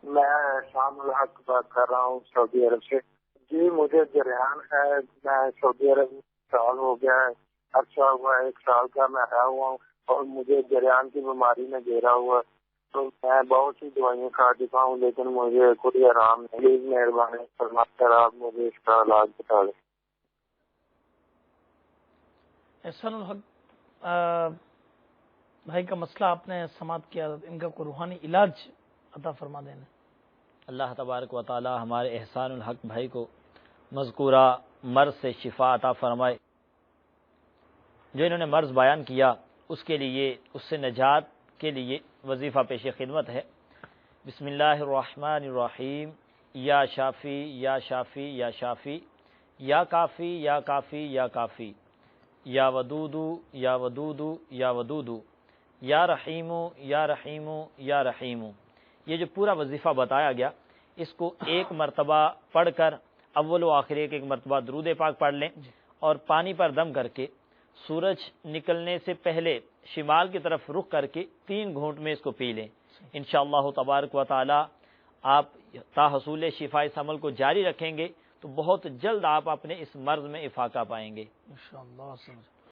میں شام الحق بات کر رہا ہوں سعودی عرب سے. جی مجھے جریان ہے. میں سعودی عرب سال ہو گیا ہے. عرصہ ہوا ہے 1 سال کا میں آیا ہوا ہوں اور مجھے جریان کی بیماری میں گھیرا ہوا. تو میں بہت سی دوائیں کھا چکا ہوں لیکن مجھے کوئی آرام نہیں. پلیز مہربانی فرما کر آپ مجھے اس کا علاج بتا دیں. احسان الحق بھائی کا مسئلہ آپ نے سماعت کیا. ان کا کوئی روحانی علاج عطا فرما دینا. اللہ تبارک و تعالی ہمارے احسان الحق بھائی کو مذکورہ مرض سے شفا عطا فرمائے. جو انہوں نے مرض بیان کیا اس کے لیے، اس سے نجات کے لیے وظیفہ پیش خدمت ہے. بسم اللہ الرحمن الرحیم. یا شافی یا شافی یا شافی، یا کافی یا کافی یا کافی، یا ودودو یا ودودو یا ودودو، یا رحیمو یا رحیمو یا رحیمو. یہ جو پورا وظیفہ بتایا گیا اس کو ایک مرتبہ پڑھ کر اول و آخر ایک مرتبہ درود پاک پڑھ لیں اور پانی پر دم کر کے سورج نکلنے سے پہلے شمال کی طرف رخ کر کے 3 گھونٹ میں اس کو پی لیں. انشاءاللہ تبارک و تعالی آپ تا حصول شفا اس عمل کو جاری رکھیں گے تو بہت جلد آپ اپنے اس مرض میں افاقہ پائیں گے. انشاءاللہ.